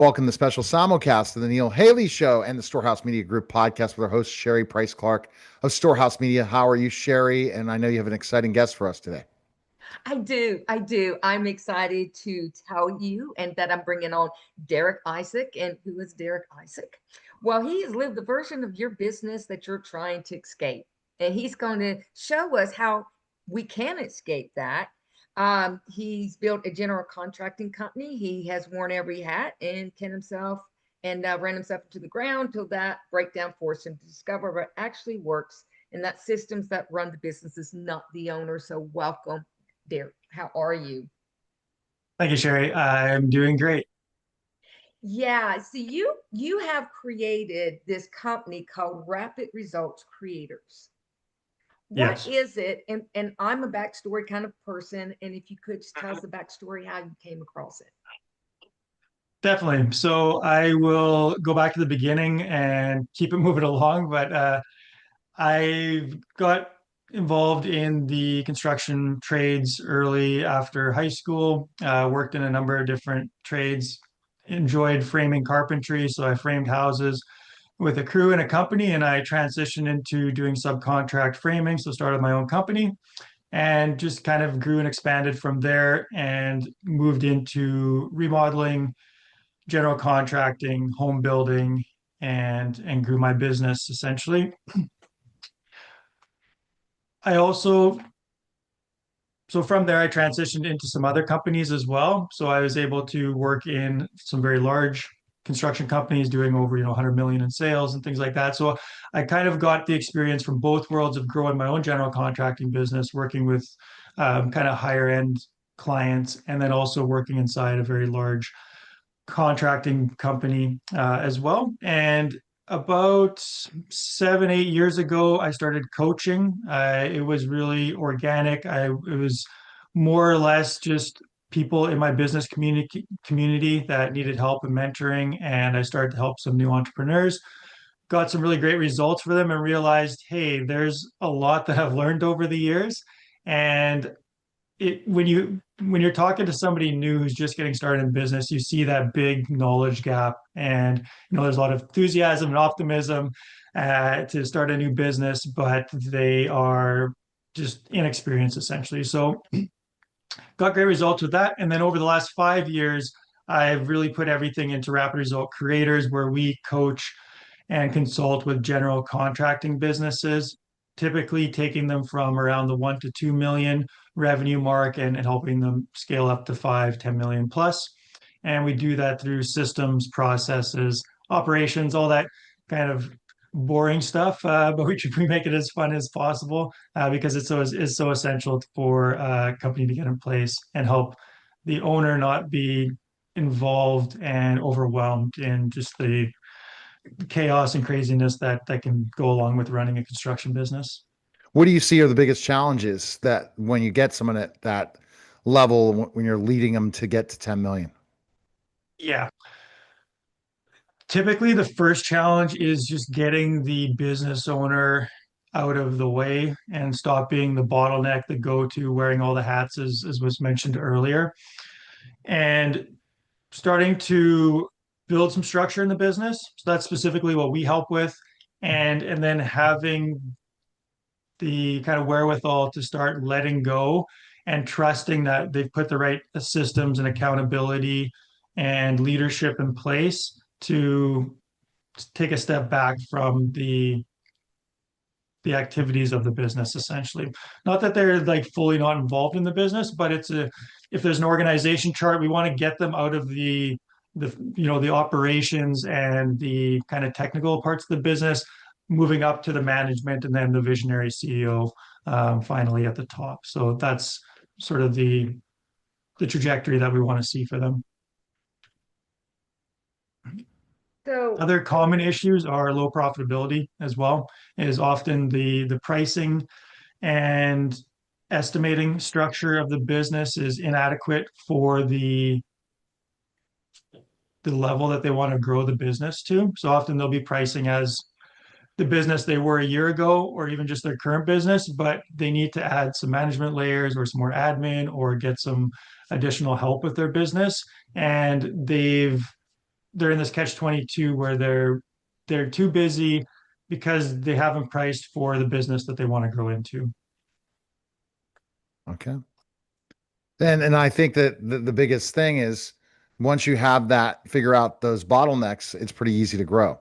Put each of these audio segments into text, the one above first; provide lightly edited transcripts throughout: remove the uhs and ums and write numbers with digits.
Welcome to the special simulcast of the Neil Haley Show and the Storehouse Media Group podcast with our host, Sherry Price Clark of Storehouse Media. How are you, Sherry? And I know you have an exciting guest for us today. I do. I do. I'm excited to tell you and that I'm bringing on Derek Isaac. And who is Derek Isaac? Well, he has lived the version of your business that you're trying to escape. And he's going to show us how we can escape that. He's built a general contracting company. He has worn every hat and can himself and ran himself into the ground till that breakdown forced him to discover what actually works and that systems that run the business is not the owner. So welcome, Derek. How are you? Thank you, Sherry. I'm doing great. Yeah, so you have created this company called Rapid Results Creators. What Yes, is it? And I'm a backstory kind of person. And if you could just tell us the backstory, how you came across it. definitely. So I will go back to the beginning and keep it moving along. But I got involved in the construction trades early after high school, worked in a number of different trades, enjoyed framing carpentry. So I framed houses with a crew and a company, and I transitioned into doing subcontract framing. So started my own company and just kind of grew and expanded from there and moved into remodeling, general contracting, home building, and grew my business essentially. I also so from there I transitioned into some other companies as well. So I was able to work in some very large construction companies doing over 100 million in sales and things like that. So I kind of got the experience from both worlds of growing my own general contracting business, working with kind of higher end clients, and then also working inside a very large contracting company as well. And about 7, 8 years ago, I started coaching. It was really organic. It was more or less just people in my business community that needed help and mentoring, and I started to help some new entrepreneurs. Got some really great results for them, and realized, hey, there's a lot that I've learned over the years, and when you're talking to somebody new who's just getting started in business, you see that big knowledge gap, and there's a lot of enthusiasm and optimism to start a new business, but they are just inexperienced essentially. So got great results with that, and then over the last 5 years, I've really put everything into Rapid Result Creators, where we coach and consult with general contracting businesses, typically taking them from around the 1 to 2 million revenue mark and helping them scale up to 5, 10 million plus. And we do that through systems, processes, operations, all that kind of boring stuff, but we make it as fun as possible because it's so essential for a company to get in place and help the owner not be involved and overwhelmed in just the chaos and craziness that can go along with running a construction business. What do you see are the biggest challenges that when you get someone at that level, when you're leading them to get to 10 million? Yeah. Typically, the first challenge is just getting the business owner out of the way and stop being the bottleneck, the go-to, wearing all the hats, as was mentioned earlier, and starting to build some structure in the business. So that's specifically what we help with, and then having the kind of wherewithal to start letting go and trusting that they've put the right systems and accountability and leadership in place to take a step back from the activities of the business essentially. Not that they're like fully not involved in the business, but if there's an organization chart, we want to get them out of the operations and the kind of technical parts of the business, moving up to the management and then the visionary CEO, finally at the top. So that's sort of the trajectory that we want to see for them. So, Other common issues are low profitability as well, is often the pricing and estimating structure of the business is inadequate for the level that they want to grow the business to. So often they'll be pricing as the business they were a year ago or even just their current business, but they need to add some management layers or some more admin or get some additional help with their business. And they've they're in this catch-22 where they're too busy because they haven't priced for the business that they want to grow into. Okay. And I think that the biggest thing is once you have that, figure out those bottlenecks, it's pretty easy to grow.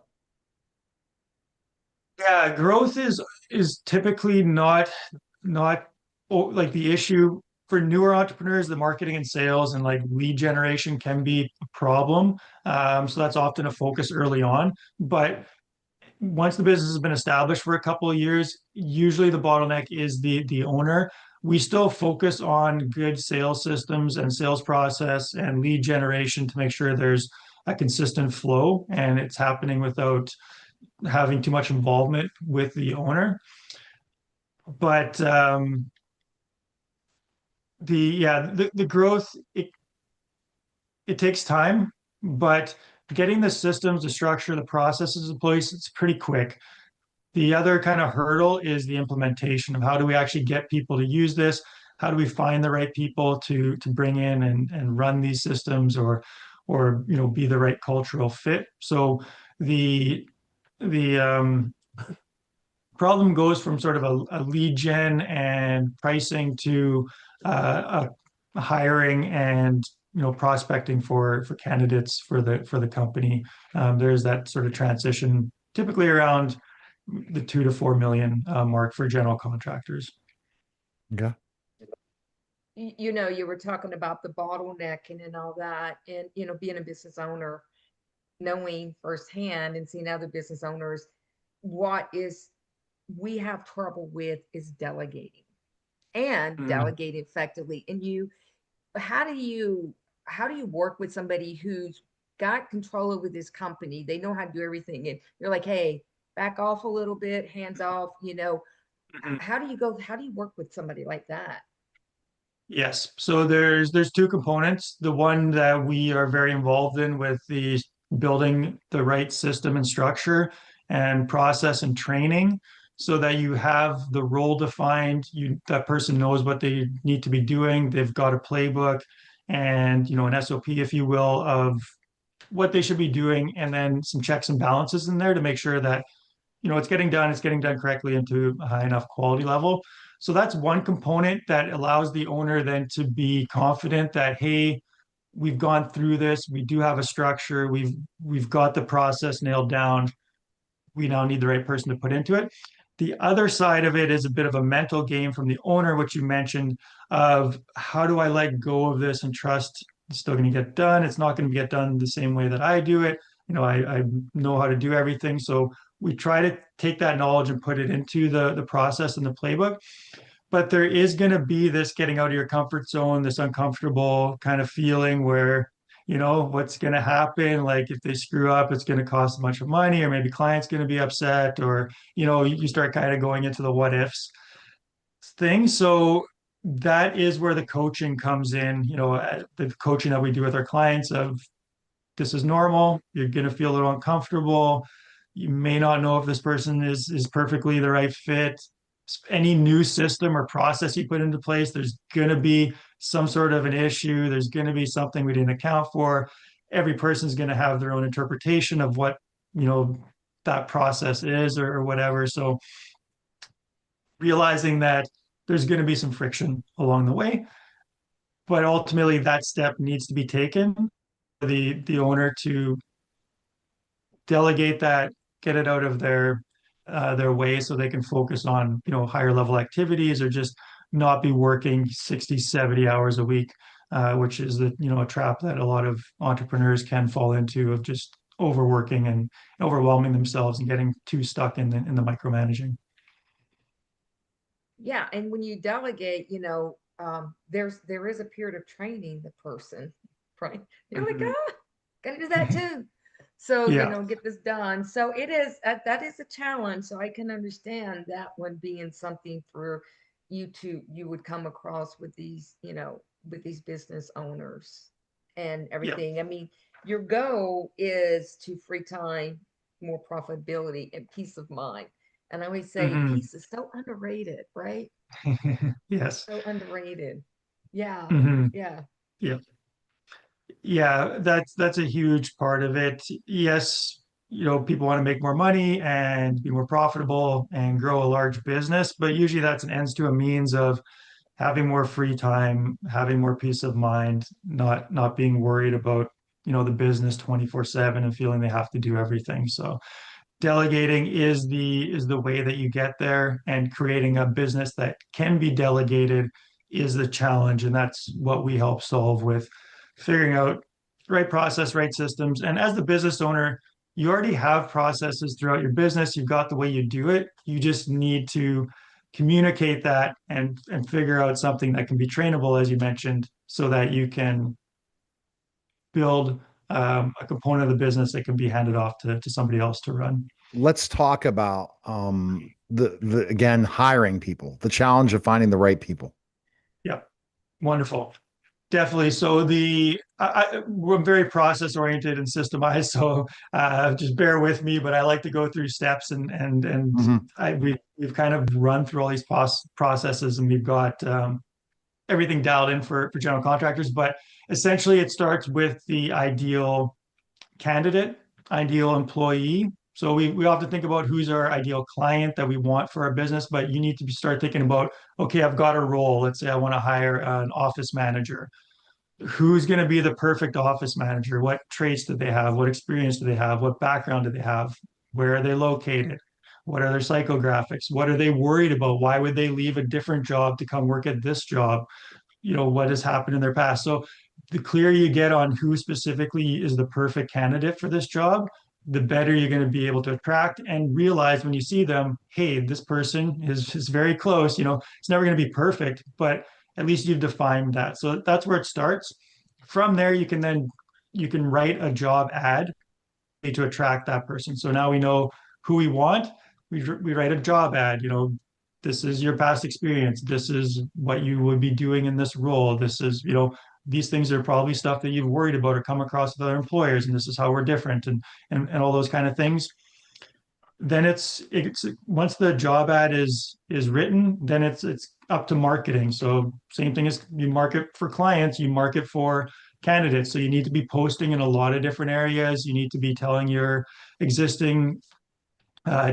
Yeah, growth is typically not like the issue for newer entrepreneurs. The marketing and sales and like lead generation can be a problem. So that's often a focus early on. But once the business has been established for a couple of years, usually the bottleneck is the owner. We still focus on good sales systems and sales process and lead generation to make sure there's a consistent flow and it's happening without having too much involvement with the owner. But the growth, it takes time, but getting the systems, the structure, the processes in place, it's pretty quick. The other kind of hurdle is the implementation of how do we actually get people to use this? How do we find the right people to bring in and run these systems or be the right cultural fit? So the the problem goes from sort of a lead gen and pricing to hiring and prospecting for candidates for the company. There's that sort of transition typically around the 2 to 4 million mark for general contractors. Okay. You were talking about the bottleneck and all that, and being a business owner, knowing firsthand and seeing other business owners, what is we have trouble with is delegating and delegating effectively. And how do you work with somebody who's got control over this company? They know how to do everything, and you're like, hey, back off a little bit, hands off. How do you work with somebody like that? Yes. So there's two components. The one that we are very involved in with the building the right system and structure and process and training so that you have the role defined, that person knows what they need to be doing. They've got a playbook and an SOP, if you will, of what they should be doing, and then some checks and balances in there to make sure that it's getting done correctly and to a high enough quality level. So that's one component that allows the owner then to be confident that, hey, we've gone through this, we do have a structure, we've got the process nailed down. We now need the right person to put into it. The other side of it is a bit of a mental game from the owner, which you mentioned, of how do I let go of this and trust it's still going to get done. It's not going to get done the same way that I do it. I know how to do everything. So we try to take that knowledge and put it into the process and the playbook. But there is going to be this getting out of your comfort zone, this uncomfortable kind of feeling where, what's going to happen? Like if they screw up, it's going to cost a bunch of money, or maybe client's going to be upset, or, you start kind of going into the what ifs thing. So that is where the coaching comes in, the coaching that we do with our clients of this is normal. You're going to feel a little uncomfortable. You may not know if this person is perfectly the right fit. Any new system or process you put into place, there's going to be some sort of an issue. There's going to be something we didn't account for. Every person's going to have their own interpretation of what, that process is or whatever. So realizing that there's going to be some friction along the way, but ultimately that step needs to be taken for the owner to delegate that, get it out of their way so they can focus on, higher level activities or just not be working 60, 70 hours a week, which is a trap that a lot of entrepreneurs can fall into of just overworking and overwhelming themselves and getting too stuck in the micromanaging. Yeah, and when you delegate, there is a period of training the person, right? You're like, gotta do that too. So, Yeah. get this done. So it is that is a challenge. So I can understand that one being something for you would come across with these, with these business owners and Yeah. everything. I mean, your goal is to free time, more profitability, and peace of mind. And I always say Hmm. peace is so underrated, right? Yes. So underrated. Yeah. Hmm. Yeah. Yeah. Yeah, that's a huge part of it. Yes, people want to make more money and be more profitable and grow a large business, but usually that's an ends to a means of having more free time, having more peace of mind, not being worried about, the business 24/7 and feeling they have to do everything. So delegating is the way that you get there, and creating a business that can be delegated is the challenge, and that's what we help solve with figuring out right process, right systems. And as the business owner, you already have processes throughout your business. You've got the way you do it. You just need to communicate that and figure out something that can be trainable, as you mentioned, so that you can build a component of the business that can be handed off to somebody else to run. Let's talk about the again hiring people, the challenge of finding the right people. Yeah, wonderful. Definitely. So we're very process oriented and systemized. So just bear with me, but I like to go through steps, and Mhm. we've kind of run through all these processes, and we've got everything dialed in for general contractors. But essentially, it starts with the ideal candidate, ideal employee. So we often think about who's our ideal client that we want for our business, but you need to start thinking about, okay, I've got a role. Let's say I want to hire an office manager. Who's going to be the perfect office manager? What traits do they have? What experience do they have? What background do they have? Where are they located? What are their psychographics? What are they worried about? Why would they leave a different job to come work at this job? What has happened in their past. So the clearer you get on who specifically is the perfect candidate for this job, the better you're going to be able to attract and realize when you see them, hey, this person is very close. It's never going to be perfect, but at least you've defined that. So that's where it starts. From there, you can write a job ad to attract that person. So now we know who we want. We write a job ad, this is your past experience. This is what you would be doing in this role. This is, these things are probably stuff that you've worried about or come across with other employers, and this is how we're different, and all those kind of things. Then it's once the job ad is written, then it's up to marketing. So same thing as you market for clients, you market for candidates. So you need to be posting in a lot of different areas. You need to be telling your existing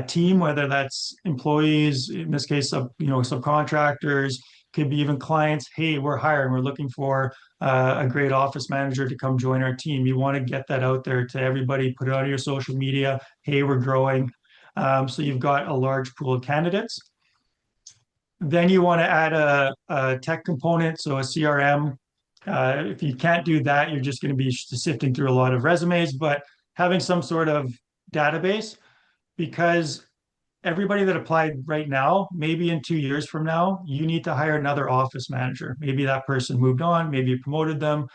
team, whether that's employees, in this case, subcontractors, could be even clients. Hey, we're hiring. We're looking for a great office manager to come join our team. You want to get that out there to everybody. Put it on your social media. Hey, we're growing. So you've got a large pool of candidates. Then you want to add a tech component, so a CRM. If you can't do that, you're just going to be sifting through a lot of resumes, but having some sort of database, because everybody that applied right now, maybe in 2 years from now, you need to hire another office manager. Maybe that person moved on, maybe you promoted them,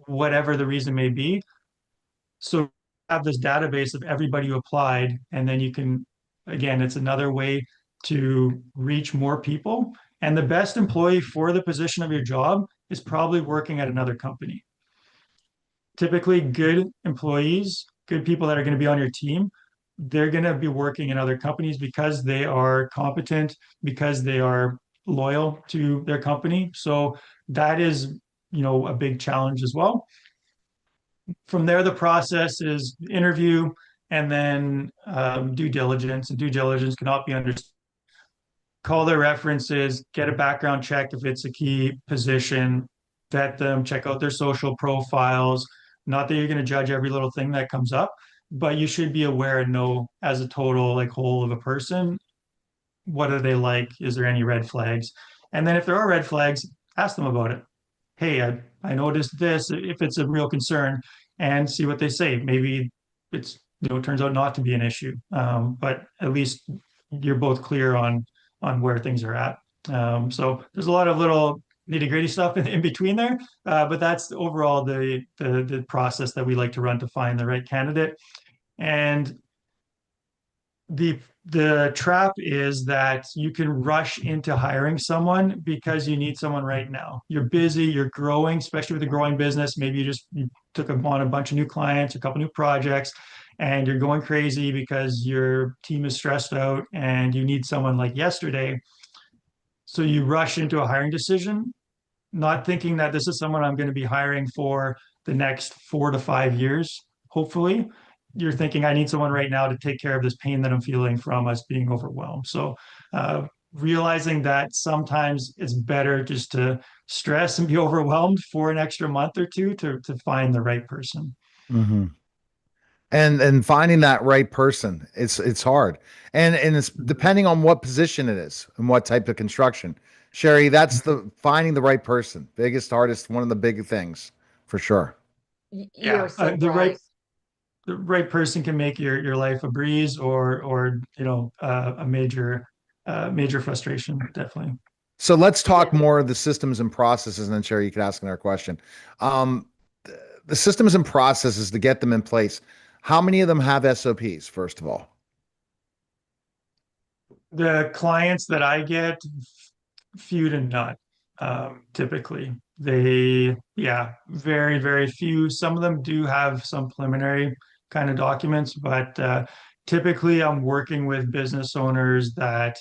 whatever the reason may be. So have this database of everybody who applied, and then you can, again, it's another way to reach more people. And the best employee for the position of your job is probably working at another company. Typically, good employees, good people that are going to be on your team, they're going to be working in other companies because they are competent, because they are loyal to their company. So that is, a big challenge as well. From there, the process is interview and then due diligence. And due diligence cannot be understood. Call their references, get a background check if it's a key position, vet them, check out their social profiles. Not that you're going to judge every little thing that comes up, but you should be aware and know as a total like whole of a person, what are they like? Is there any red flags? And then if there are red flags, ask them about it. Hey, I noticed this, if it's a real concern, and see what they say. Maybe it's, turns out not to be an issue. But at least you're both clear on where things are at. So there's a lot of little nitty gritty stuff in between there, but that's overall the process that we like to run to find the right candidate. And the trap is that you can rush into hiring someone because you need someone right now. You're busy, you're growing, especially with a growing business. Maybe you took on a bunch of new clients, a couple new projects, and you're going crazy because your team is stressed out and you need someone like yesterday. So you rush into a hiring decision. not thinking that this is someone I'm going to be hiring for the next 4 to 5 years, hopefully. You're thinking, I need someone right now to take care of this pain that I'm feeling from us being overwhelmed. So, realizing that sometimes it's better just to stress and be overwhelmed for an extra month or two to find the right person. Hmm. And finding that right person, it's hard. And it's depending on what position it is and what type of construction. Sherry, that's the finding the right person. Biggest, hardest, one of the big things for sure. You're Yeah, so the right right. the right person can make your life a breeze or a major frustration, definitely. So let's Yeah. talk more of the systems and processes, and then Sherry, you could ask another question. Um, the systems and processes to get them in place. How many of them have SOPs, first of all? The clients that I get, few to none, typically. Yeah, very, very few. Some of them do have some preliminary kind of documents, but typically I'm working with business owners that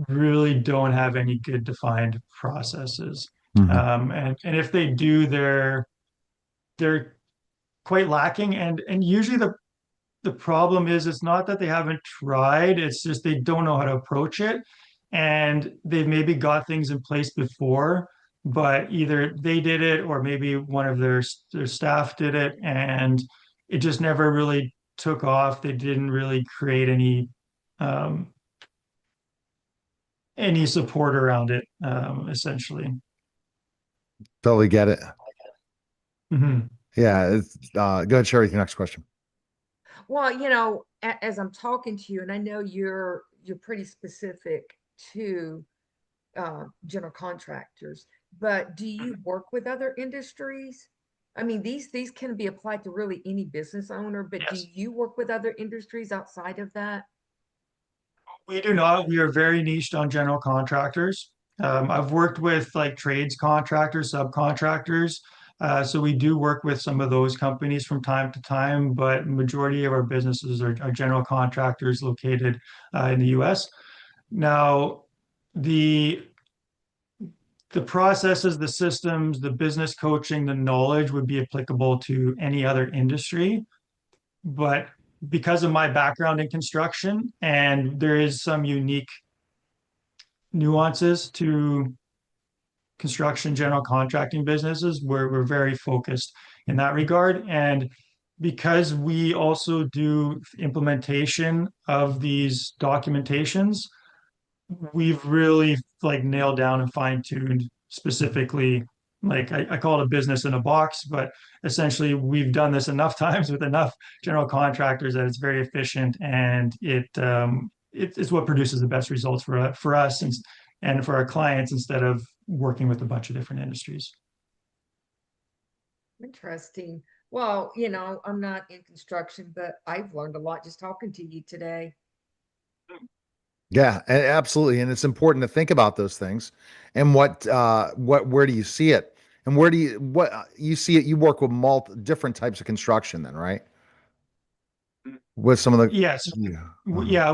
really don't have any good defined processes. Mhm. And if they do, they're quite lacking. And usually the problem is it's not that they haven't tried, it's just they don't know how to approach it. And they've maybe got things in place before, but either they did it or maybe one of their staff did it, and it just never really took off. They didn't really create um, any support around it, essentially. Totally get it. Mhm. Yeah. Go ahead, Sherry, with your next question. Well, as I'm talking to you, and I know you're pretty specific to general contractors, but do you work with other industries? I mean, these can be applied to really any business owner, but do Yes. you work with other industries outside of that? We do not. We are very niched on general contractors. I've worked with like trades contractors, subcontractors. So we do work with some of those companies from time to time, but majority of our businesses are general contractors located in the US. Now, the the processes, the systems, the business coaching, the knowledge would be applicable to any other industry. But because of my background in construction, and there is some unique nuances to construction general contracting businesses, we're very focused in that regard. And because we also do implementation of these documentations, we've really like nailed down and fine-tuned specifically, like I call it a business in a box, but essentially we've done this enough times with enough general contractors that it's very efficient, and it's what produces the best results for us and for our clients, instead of working with a bunch of different industries. Interesting. Well, I'm not in construction, but I've learned a lot just talking to you today. Yeah, absolutely. And it's important to think about those things and where do you see it? And where do what you see it? You work with different types of construction then, right? With some of the, Yes. yeah. Yeah,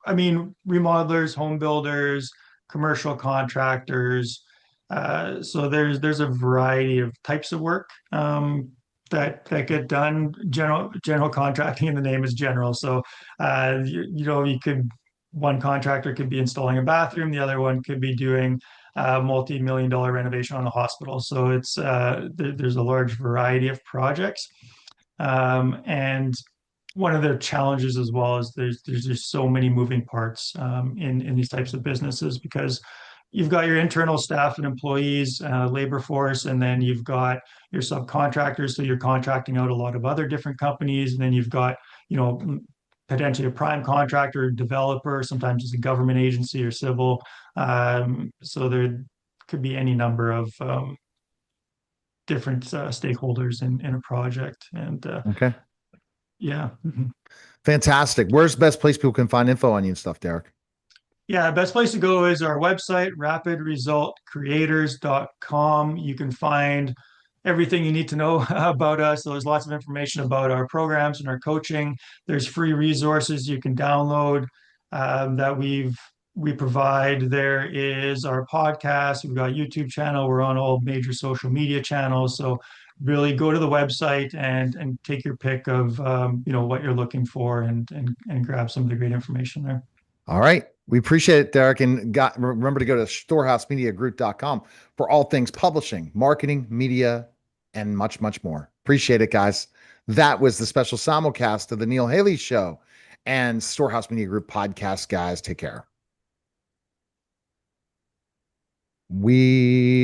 I mean, remodelers, home builders, commercial contractors. So there's a variety of types of work that get done. General contracting, and the name is general. So you could one contractor could be installing a bathroom, the other one could be doing a multi-million-dollar renovation on a hospital. So there's a large variety of projects. And one of the challenges as well is there's just so many moving parts in these types of businesses, because you've got your internal staff and employees, labor force, and then you've got your subcontractors. So you're contracting out a lot of other different companies, and then you've got potentially a prime contractor, developer, sometimes it's a government agency or civil. So there could be any number of different stakeholders in a project, and Okay. yeah. Mhm. Fantastic. Where's the best place people can find info on you and stuff, Derek? Yeah, best place to go is our website, rapidresultcreators.com. You can find everything you need to know about us. So there's lots of information about our programs and our coaching. There's free resources you can download that we've we provide. There is our podcast. We've got a YouTube channel. We're on all major social media channels. So really go to the website and take your pick of what you're looking for and grab some of the great information there. All right. We appreciate it, Derek. And remember to go to storehousemediagroup.com for all things publishing, marketing, media, and much, much more. Appreciate it, guys. That was the special simulcast of the Neil Haley Show and Storehouse Media Group podcast, guys. Take care. We